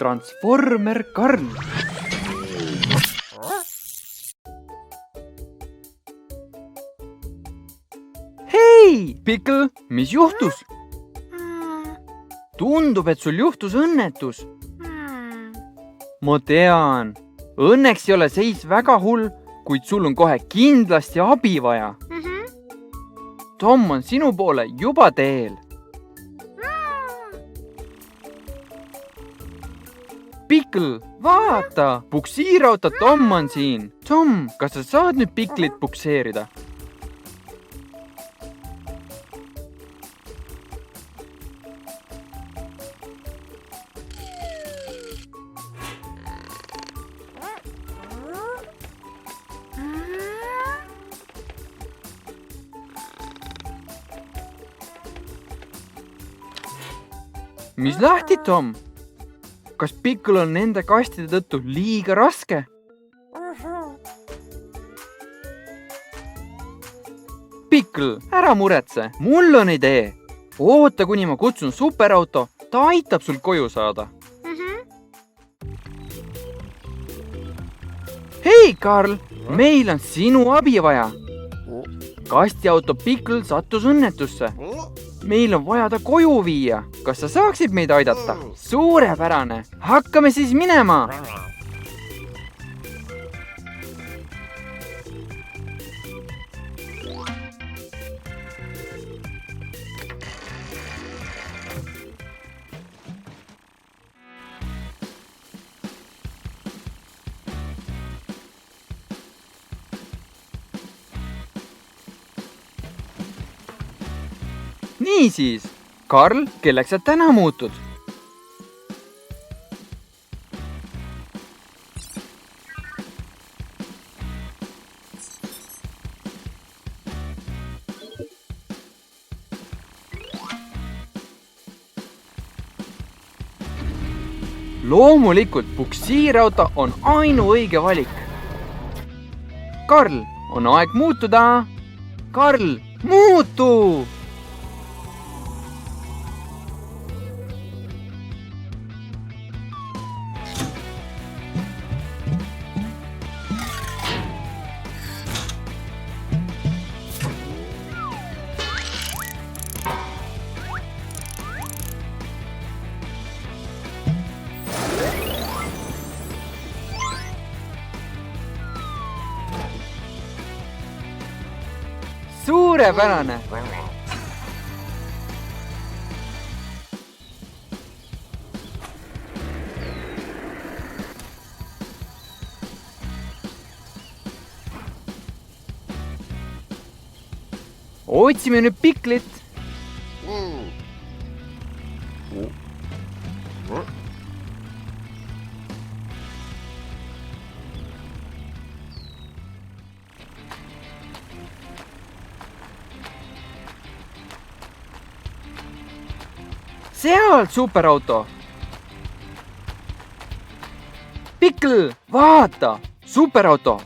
Transformer Karl. Hei, Pikl, mis juhtus? Tundub, et sul juhtus õnnetus. Ma tean, õnneks ei ole seis väga hull, kuid sul on kohe kindlasti abi vaja. Tom on sinu poole juba teel. Pikl, vaata, puksiirauto Tom on siin. Tom, kas sa saad nüüd Piklit pukseerida? Mis lahti, Tom? Kas Pikl on nende kastide tõttu liiga raske? Pikl, ära muretse, mul on idee. Oota, kuni ma kutsun superauto, ta aitab sul koju saada. Hei, Karl, meil on sinu abi vaja. Kastiauto Pikl sattus õnnetusse. Meil on vaja ta koju viia. Kas sa saaksid meid aidata? Suurepärane. Hakkame siis minema. Niisiis, Karl, kelleks sa täna muutud? Loomulikult puksiirauto on ainuõige valik. Karl, on aeg muutuda. Karl, muutu! Suurepärane! Otsime nüüd Piklit. Seal, superauto! Pikl, vaata! Superauto!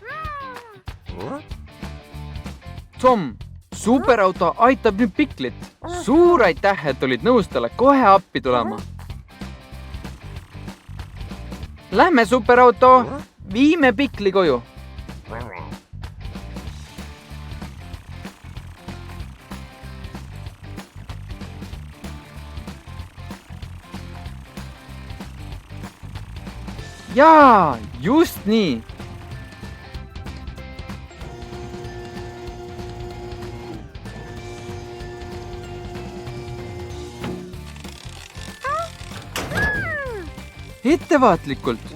Tom, superauto aitab nüüd Piklit. Suur aitäh, et olid nõus talle kohe appi tulema. Lähme, superauto! Viime Pikli koju. Jaa, just nii. Ettevaatlikult.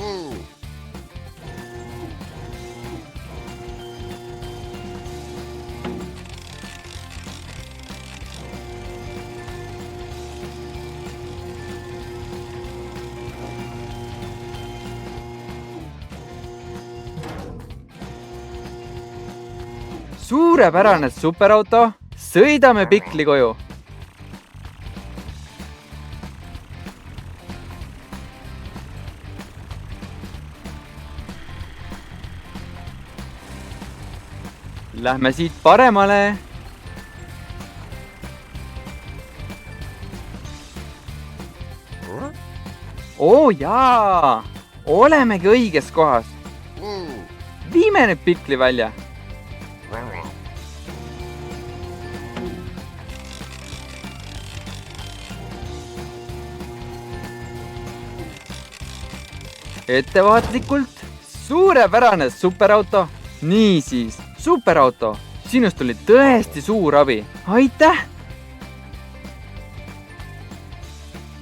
Suurepärane, superauto. Sõidame Pikli koju. Lähme siit paremale. oo jaa, olemegi õiges kohas. Viime nüüd pikli välja. Ettevaatlikult, suurepärane superauto. Niisiis, superauto, sinust oli tõesti suur abi. Aitäh!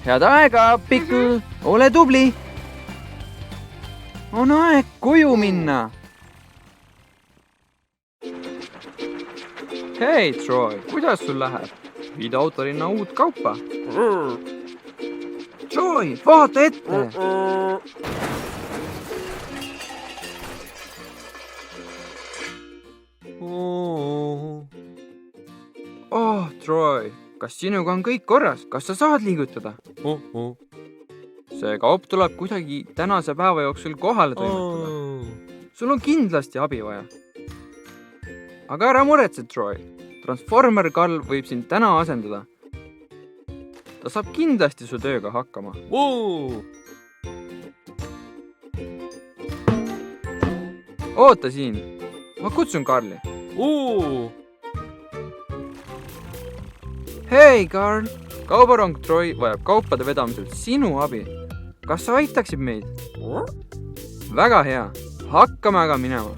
Head aega, Pikl, ole tubli. On aeg koju minna. Hei, Troy, kuidas sul läheb? Viid autolinna uut kaupa. Troy, vaata ette. Oh, Troy, kas sinuga on kõik korras? Kas sa saad liigutada? See kaup tuleb kuidagi tänase päeva jooksul kohale toimetada. Sul on kindlasti abi vaja. Aga ära muretse, Troy. Transformer Karl võib sind täna asendada. Ta saab kindlasti su tööga hakkama. Oota siin. Ma kutsun Karli. Hei, Karl! Kaubarong Troy vajab kaupade vedamisel sinu abi. Kas sa aitaksid meid? Väga hea. Hakkame aga minema.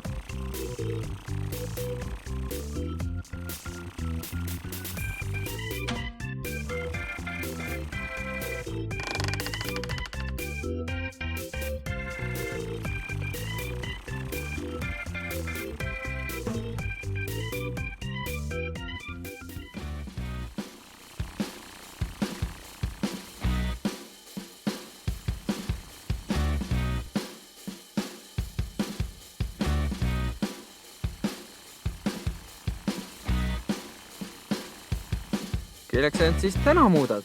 Kelleks end siis täna muudad?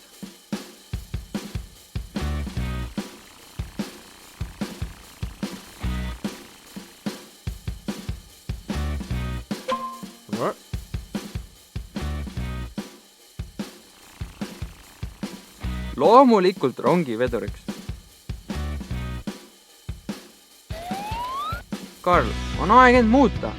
Loomulikult rongiveduriks. Karl, on aeg end muuta.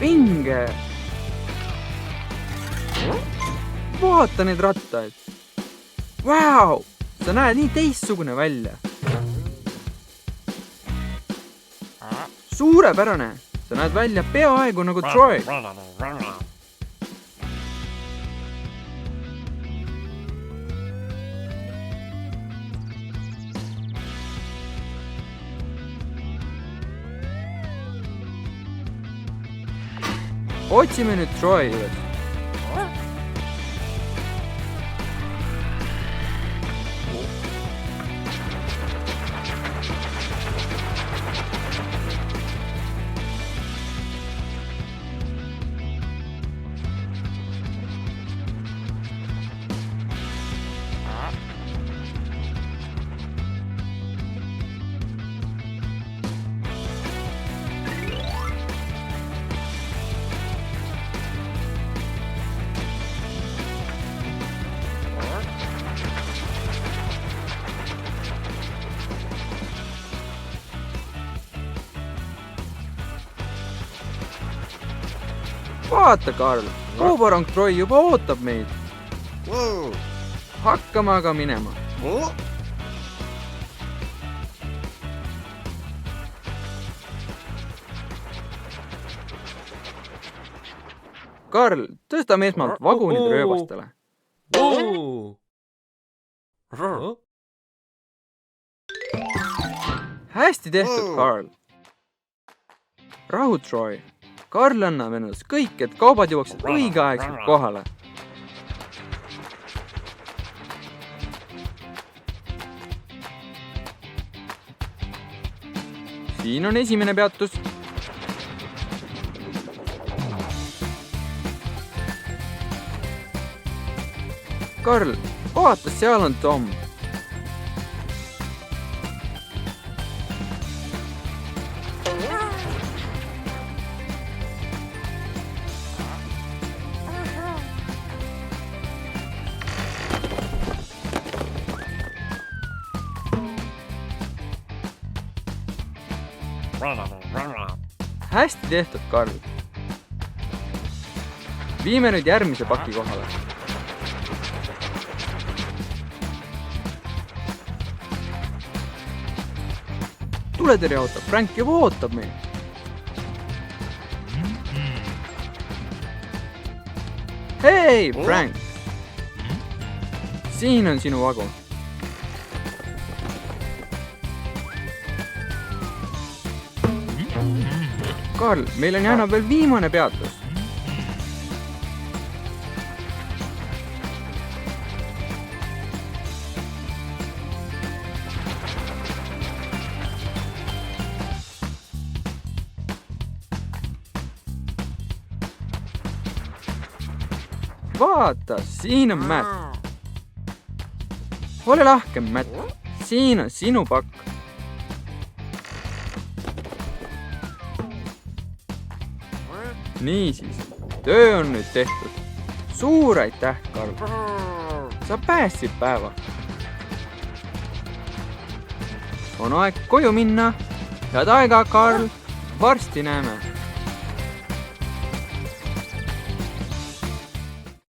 Vinge! Vaata neid rattaid! Vau! Sa näed nii teistsugune välja. Suurepärane! Sa näed välja peaaegu nagu Troy. Otsime nüüd Troy üles. Vaata, Karl, kaubarong Troy juba ootab meid. Hakkame aga minema. Karl, tõstame esmalt vagunid rööbastele. Hästi tehtud, Karl. Rahu, Troy. Karl annab ennast kõik, et kaubad jõuaksid õigeaegselt kohale. Siin on esimene peatus. Karl, vaata, seal on Tom. Hästi tehtud, Karl. Viime nüüd järgmise paki kohale. Tuletõrjeauto Frank juba ootab meid. Hei, Frank! Siin on sinu vagun. Karl, meil on jäänud veel viimane peatus. Vaata, siin on Matt. Ole lahke, Matt. Siin on sinu pakk. Niisiis, töö on nüüd tehtud. Suur aitäh, Karl. Sa päästsid päeva. On aeg koju minna. Head aega, Karl. Varsti näeme.